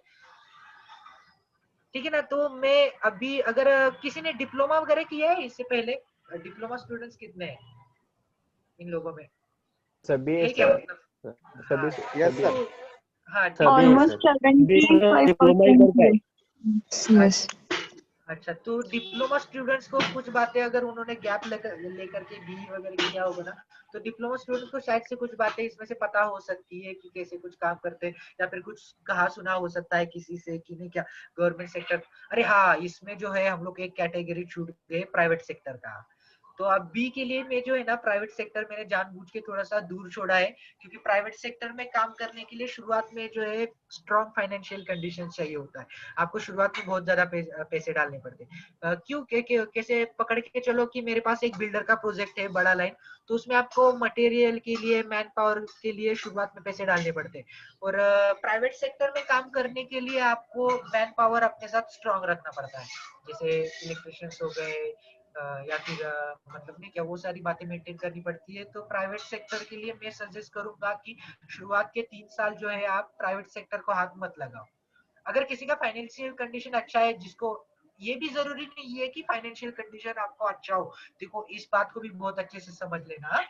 ठीक है ना? तो मैं अभी अगर किसी ने डिप्लोमा वगैरह किया है इससे पहले, डिप्लोमा स्टूडेंट्स कितने हैं इन लोगों में? सभी है क्या सर, मतलब? सभी हाँ सभी तो हाँ ठीक सभी है। Almost diploma 75%। यस। अच्छा, तो डिप्लोमा स्टूडेंट्स को कुछ बातें अगर उन्होंने गैप लेकर के बी वगैरह किया होगा ना, तो डिप्लोमा स्टूडेंट को शायद से कुछ बातें इसमें से पता हो सकती है कि कैसे कुछ काम करते हैं, या फिर कुछ कहा सुना हो सकता है किसी से कि नहीं क्या गवर्नमेंट सेक्टर। अरे हाँ, इसमें जो है हम लोग एक कैटेगरी छूट गए, प्राइवेट सेक्टर का। तो अब बी के लिए मैं जो है ना प्राइवेट सेक्टर मैंने जानबूझ के थोड़ा सा दूर छोड़ा है, क्योंकि प्राइवेट सेक्टर में काम करने के लिए शुरुआत में जो है स्ट्रॉन्ग फाइनेंशियल कंडीशन चाहिए होता है। आपको शुरुआत में बहुत ज्यादा पैसे डालने पड़ते हैं। क्यों कैसे पकड़ के चलो कि मेरे पास एक बिल्डर का प्रोजेक्ट है बड़ा लाइन, तो उसमें आपको मटेरियल के लिए, मैन पावर के लिए शुरुआत में पैसे डालने पड़ते हैं। और प्राइवेट सेक्टर में काम करने के लिए आपको मैन पावर अपने साथ स्ट्रॉन्ग रखना पड़ता है, जैसे इलेक्ट्रिशियंस हो गए या फिर मतलब नहीं क्या, वो सारी बातें मेंटेन करनी पड़ती है। तो प्राइवेट सेक्टर के लिए मैं सजेस्ट करूंगा कि शुरुआत के 3 साल जो है आप प्राइवेट सेक्टर को हाथ मत लगाओ। अगर किसी का फाइनेंशियल कंडीशन अच्छा है, जिसको ये भी जरूरी नहीं है कि फाइनेंशियल कंडीशन आपको अच्छा हो। देखो इस बात को भी बहुत अच्छे से समझ लेना।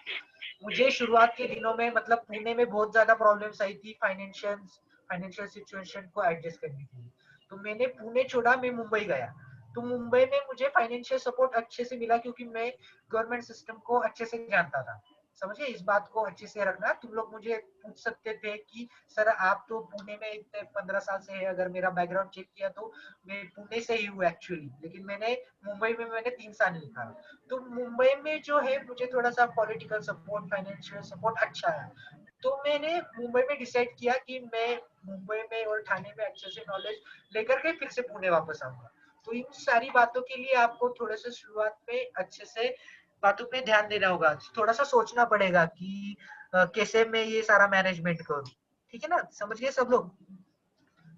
मुझे शुरुआत के दिनों में मतलब पुणे में बहुत ज्यादा प्रॉब्लम्स आई थी फाइनेंशियल सिचुएशन को एडजस्ट करने के लिए। तो मैंने पुणे छोड़ा, मैं मुंबई गया। तो मुंबई में मुझे फाइनेंशियल सपोर्ट अच्छे से मिला, क्योंकि मैं गवर्नमेंट सिस्टम को अच्छे से जानता था। समझे? इस बात को अच्छे से रखना। तुम लोग मुझे पूछ सकते थे कि सर आप तो पुणे में इतने 15 साल से है, अगर मेरा बैकग्राउंड चेक किया तो मैं पुणे से ही हूँ एक्चुअली, लेकिन मैंने मुंबई में मैंने 3 साल लिखा। तो मुंबई में जो है मुझे थोड़ा सा पॉलिटिकल सपोर्ट, फाइनेंशियल सपोर्ट अच्छा है। तो मैंने मुंबई में डिसाइड किया कि मैं मुंबई में और ठाणे में अच्छे से नॉलेज लेकर के फिर से पुणे वापस आऊंगा। तो इन सारी बातों के लिए आपको थोड़ा सा शुरुआत में अच्छे से बातों पे ध्यान देना होगा, थोड़ा सा सोचना पड़ेगा कि कैसे मैं ये सारा मैनेजमेंट करूँ। ठीक है ना? समझ गए सब लोग?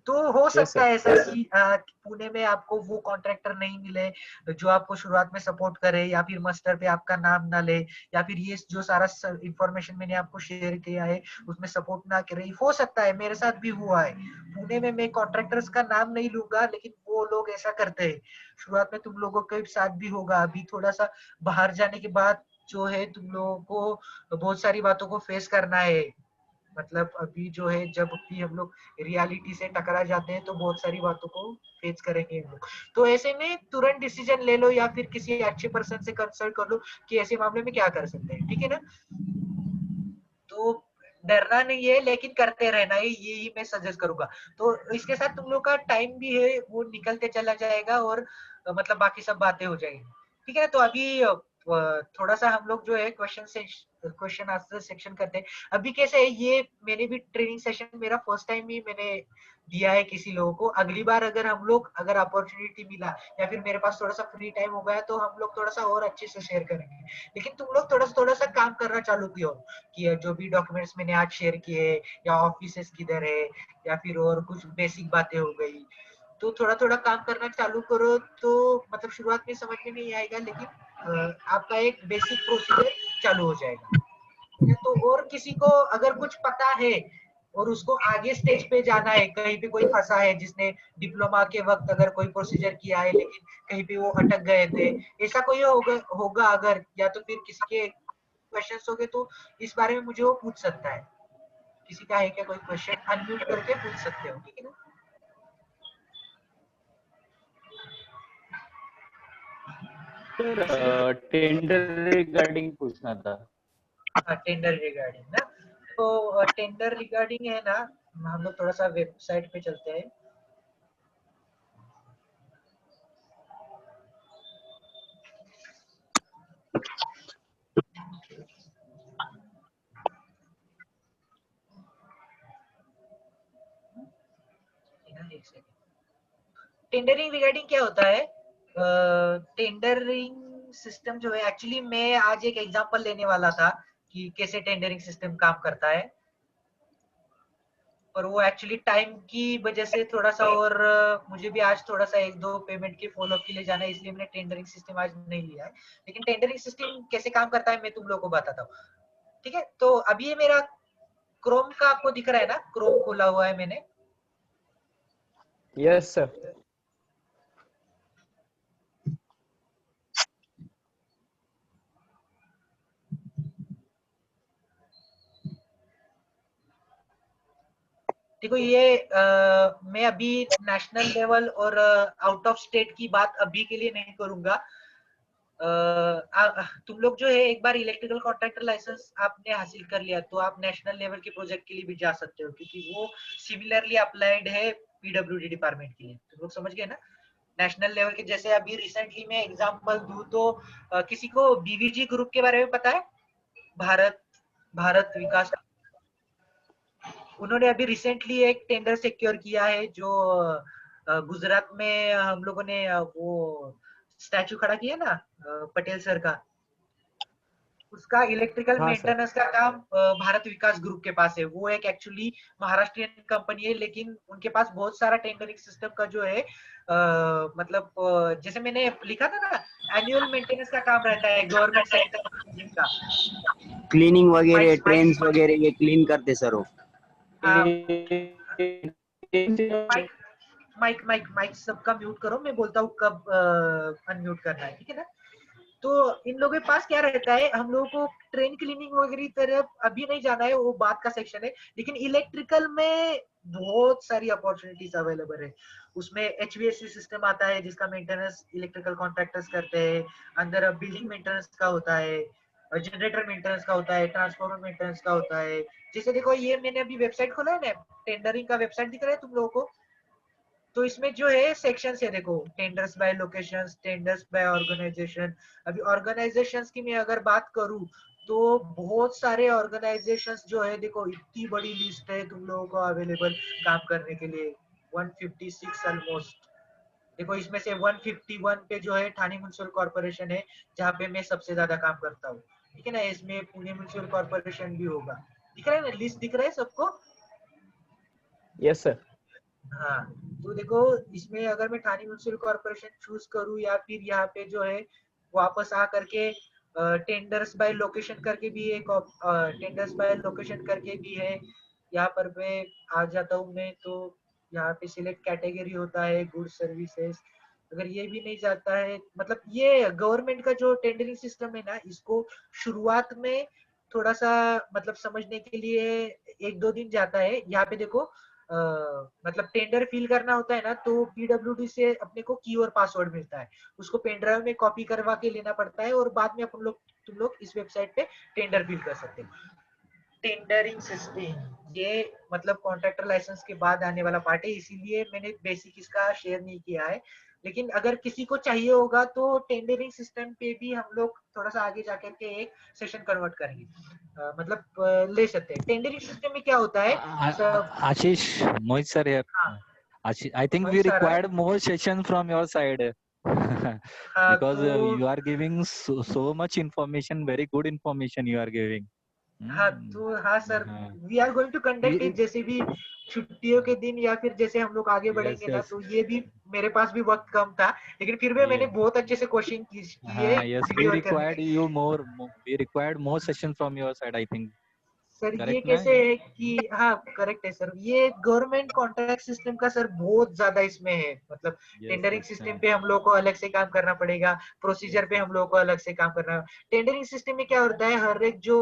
तो हो Yes, सकता sir. है ऐसा कि पुणे में आपको वो कॉन्ट्रैक्टर नहीं मिले जो आपको शुरुआत में सपोर्ट करे, या फिर मस्टर पे आपका नाम ना ले, या फिर ये जो सारा इंफॉर्मेशन मैंने आपको शेयर किया है उसमें सपोर्ट ना करे। हो सकता है, मेरे साथ भी हुआ है। पुणे में मैं कॉन्ट्रैक्टर्स का नाम नहीं लूंगा, लेकिन वो लोग ऐसा करते हैं। शुरुआत में तुम लोगों के साथ भी होगा। अभी थोड़ा सा बाहर जाने के बाद जो है तुम लोगों को बहुत सारी बातों को फेस करना है। मतलब अभी जो है जब भी हम लोग रियलिटी से टकरा जाते हैं तो बहुत सारी बातों को फेस करेंगे हम लोग। तो ऐसे में तुरंत डिसीजन ले लो, या फिर किसी अच्छे पर्सन से कंसल्ट कर लो कि ऐसे मामले में क्या कर सकते हैं, ठीक है ना। तो डरना नहीं है, लेकिन करते रहना है, यही मैं सजेस्ट करूंगा। तो इसके साथ तुम लोग का टाइम भी है वो निकलते चला जाएगा, और मतलब बाकी सब बातें हो जाएगी, ठीक है। तो अभी थोड़ा सा हम लोग जो है क्वेश्चन आंसर सेक्शन करते हैं। अभी कैसे है, ये मैंने भी ट्रेनिंग सेशन मेरा फर्स्ट टाइम ही मैंने दिया है किसी लोगों को। अगली बार अगर अपॉर्चुनिटी मिला या फिर मेरे पास थोड़ा सा फ्री टाइम हो गया तो हम लोग थोड़ा सा और अच्छे से शेयर करेंगे। लेकिन तुम लोग थोड़ा सा काम करना चालू किया कि जो भी डॉक्यूमेंट्स मैंने आज शेयर किए, या ऑफिसेस किधर है, या फिर और कुछ बेसिक बातें हो गई, तो थोड़ा काम करना चालू करो। तो मतलब शुरुआत में समझ में नहीं आएगा, लेकिन आपका एक बेसिक प्रोसीजर चालू हो जाएगा। तो और किसी को अगर कुछ पता है और उसको आगे स्टेज पे जाना है, कहीं पे कोई फंसा है जिसने डिप्लोमा के वक्त अगर कोई प्रोसीजर किया है लेकिन कहीं पे वो अटक गए थे, ऐसा कोई होगा अगर, या तो फिर किसी के क्वेश्चंस हो गए, तो इस बारे में मुझे वो पूछ सकता है। किसी का है क्या कोई क्वेश्चन, अनम्यूट करके पूछ सकते हो, ठीक है ना। किसी को टेंडर रिगार्डिंग पूछना था। टेंडर रिगार्डिंग ना, तो टेंडर रिगार्डिंग है ना, हम लोग थोड़ा सा वेबसाइट पे चलते हैं। टेंडरिंग रिगार्डिंग क्या होता है, टेंडरिंग सिस्टम जो है, एक्चुअली मैं आज एक एग्जांपल लेने वाला था कि कैसे टेंडरिंग सिस्टम काम करता है, और वो एक्चुअली टाइम की वजह से थोड़ा सा, और मुझे भी आज थोड़ा सा एक दो पेमेंट के फॉलोअप के लिए जाना है, इसलिए मैंने टेंडरिंग सिस्टम आज नहीं लिया है। लेकिन टेंडरिंग सिस्टम कैसे काम करता है मैं तुम लोगों को बताता हूँ, ठीक है। तो अभी ये मेरा क्रोम का आपको दिख रहा है ना, क्रोम खोला हुआ है मैंने। Yes sir. देखो ये मैं अभी नेशनल लेवल और आउट ऑफ स्टेट की बात अभी के लिए नहीं करूंगा। तुम लोग जो है एक बार इलेक्ट्रिकल कॉन्ट्रैक्टर लाइसेंस आपने हासिल कर लिया तो आप नेशनल लेवल के प्रोजेक्ट के लिए भी जा सकते हो, क्योंकि वो सिमिलरली अप्लाइड है पीडब्ल्यूडी डिपार्टमेंट के लिए। तुम लोग समझ गए ना, नेशनल लेवल के। जैसे अभी रिसेंटली मैं एग्जांपल दूं तो किसी को बीवीजी ग्रुप के बारे में पता है, भारत भारत विकास, उन्होंने अभी रिसेंटली एक टेंडर सिक्योर किया है, जो गुजरात में हम लोगों ने वो स्टैचू खड़ा किया ना, पटेल सर का, उसका इलेक्ट्रिकल हाँ सर। मेंटेनेंस का काम भारत विकास ग्रुप के पास है। वो एक एक्चुअली महाराष्ट्रियन कंपनी है, लेकिन उनके पास बहुत सारा टेंडरिंग सिस्टम का जो है मतलब जैसे मैंने लिखा था ना, एनुअल मेंटेनेंस का काम रहता है गवर्नमेंट सेक्टर का। क्लीनिंग वगैरह, माइक ट्रेन्स माइक वगैरह ये क्लीन करते सर हो। माइक माइक माइक माइक सबका म्यूट करो, मैं बोलता हूँ कब अनम्यूट करना है, ठीक है ना। तो इन लोगों के पास क्या रहता है, हम लोगों को ट्रेन क्लीनिंग वगैरह तरफ अभी नहीं जाना है, वो बात का सेक्शन है। लेकिन इलेक्ट्रिकल में बहुत सारी अपॉर्चुनिटीज अवेलेबल है। उसमें एचवीएसी सिस्टम आता है जिसका मेंटेनेंस इलेक्ट्रिकल कॉन्ट्रैक्टर्स करते हैं। अंदर बिल्डिंग मेंटेनेंस का होता है, जनरेटर मेंटेनेंस का होता है, ट्रांसफार्मर मेंटेनेंस का होता है। जैसे देखो ये मैंने अभी वेबसाइट खोला है ना, टेंडरिंग का वेबसाइट दिख रहा है तुम लोगों को। तो इसमें जो है सेक्शंस है, देखो tenders by locations, tenders by organisation. अभी ऑर्गेनाइजेशंस की मैं अगर बात करूं तो बहुत सारे ऑर्गेनाइजेशंस जो है, देखो इतनी बड़ी लिस्ट है तुम लोगों को अवेलेबल काम करने के लिए, 156 ऑलमोस्ट। देखो इसमें से 151 पे जो है ठाणे म्युनिसिपल कॉर्पोरेशन है, जहाँ पे मैं सबसे ज्यादा काम करता हूँ, ठीक है ना। इसमें पुणे म्युनिसिपल कॉर्पोरेशन भी होगा। दिख रहा है ना, लिस्ट दिख रहा है सबको। Yes sir. हाँ, तो देखो इसमें अगर मैं ठाणे म्युनिसिपल कॉर्पोरेशन चूज करूँ या फिर यहाँ पे जो है वापस आ करके टेंडर्स बाय लोकेशन करके भी एक टेंडर्स बाय लोकेशन करके भी है, यहाँ पर मैं आ जाता हूँ मैं, तो यहाँ पे सिलेक्ट कैटेगरी होता है गुड्स सर्विसेज। अगर ये भी नहीं जाता है, मतलब ये गवर्नमेंट का जो टेंडरिंग सिस्टम है ना, इसको शुरुआत में थोड़ा सा मतलब समझने के लिए 1-2 दिन जाता है। यहाँ पे देखो मतलब टेंडर फिल करना होता है ना, तो पीडब्ल्यूडी से अपने को की और पासवर्ड मिलता है, उसको पेन ड्राइव में कॉपी करवा के लेना पड़ता है और बाद में तुम लोग इस वेबसाइट पे टेंडर फिल कर सकते हो। टेंडरिंग सिस्टम ये मतलब कॉन्ट्रैक्टर लाइसेंस के बाद आने वाला पार्ट है, इसीलिए मैंने बेसिक इसका शेयर नहीं किया है। लेकिन अगर किसी को चाहिए होगा तो टेंडरिंग सिस्टम पे भी हम लोग थोड़ा सा आगे जाकर के एक सेशन कन्वर्ट करेंगे, मतलब ले सकते हैं। टेंडरिंग सिस्टम में क्या होता है Ashish, Mohit sir here. हाँ, I think we वही सारा है। required more sessions from your side हाँ, because तो you are giving so much information, very good information you are giving. हाँ, तो हाँ सर, हाँ. We are going to conduct it, जैसे भी छुट्टियों के दिन या फिर जैसे हम लोग आगे Yes, बढ़ेंगे ना, yes. तो ये भी मेरे पास भी वक्त कम था, लेकिन फिर भी मैंने Yeah. बहुत अच्छे से क्वेश्चन किए Yes, we डिलीवर करने required के। you more. We required more sessions from your side, I think. Sir ये Correct ना? कैसे है कि हाँ करेक्ट है सर, ये गवर्नमेंट कॉन्ट्रैक्ट सिस्टम का सर बहुत ज्यादा इसमें है, मतलब Yes, टेंडरिंग yes. सिस्टम पे हम लोग को अलग से काम करना पड़ेगा, प्रोसीजर पे हम लोग को अलग से काम करना। टेंडरिंग सिस्टम में क्या होता है, हर एक जो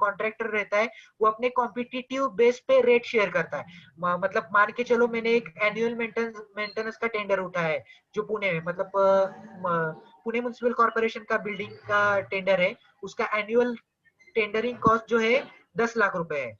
कॉन्ट्रैक्टर रहता है वो अपने कॉम्पिटिटिव बेस पे रेट शेयर करता है। मतलब मान के चलो मैंने एक एनुअल मेंटेनेंस का टेंडर उठाया है जो पुणे में, मतलब पुणे म्युनिसिपल कॉर्पोरेशन का बिल्डिंग का टेंडर है, उसका एनुअल टेंडरिंग कॉस्ट जो है 10 लाख रुपए है।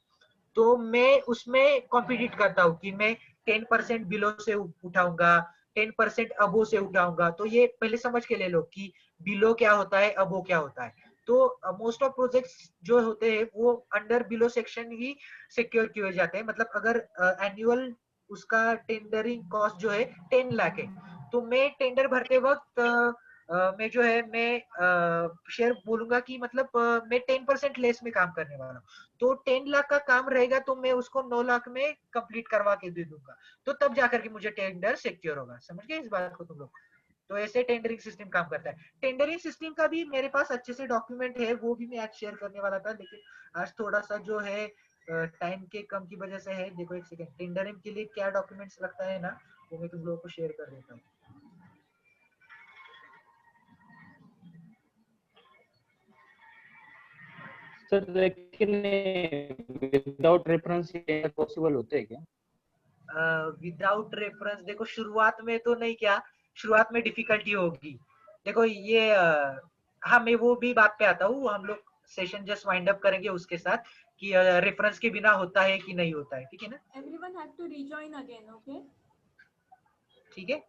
तो मैं उसमें कॉम्पिटिट करता हूँ कि मैं 10% बिलो से उठाऊंगा, 10% अबो से उठाऊंगा। तो ये पहले समझ के ले लो कि बिलो क्या होता है, अबो क्या होता है। तो मोस्ट ऑफ प्रोजेक्ट्स जो होते हैं वो अंडर बिलो सेक्शन ही सिक्योर किए जाते हैं। मतलब अगर एनुअल उसका टेंडरिंग कॉस्ट जो है 10 लाख है, तो मैं टेंडर भरते वक्त मैं जो है मैं शेयर बोलूंगा कि मतलब मैं 10% लेस में काम करने वाला हूँ। तो 10 लाख का काम रहेगा तो मैं उसको 9 लाख में कंप्लीट करवा के दे दूंगा, तो तब जाकर के मुझे टेंडर सिक्योर होगा। समझ गए इस बात को तुम लोग? तो ऐसे टेंडरिंग सिस्टम काम करता है। टेंडरिंग सिस्टम का भी मेरे पास अच्छे से डॉक्यूमेंट है, वो भी मैं आज शेयर करने वाला था, लेकिन आज थोड़ा सा जो है टाइम के कम की वजह से है। देखो एक सेकंड, टेंडरिंग के लिए क्या डॉक्यूमेंट्स लगता है ना, वो मैं तुम लोगों को शेयर कर देता हूँ। सर लेकिन विदाउट रेफरेंस पॉसिबल होते हैं क्या? विदाउट रेफरेंस देखो शुरुआत में तो नहीं, क्या शुरुआत में डिफिकल्टी होगी। देखो ये हाँ मैं वो भी बात पे आता हूँ, हम लोग सेशन जस्ट वाइंड अप करेंगे उसके साथ कि रेफरेंस के बिना होता है कि नहीं होता है, ठीक है ना? Everyone have to rejoin again, okay? ठीक है।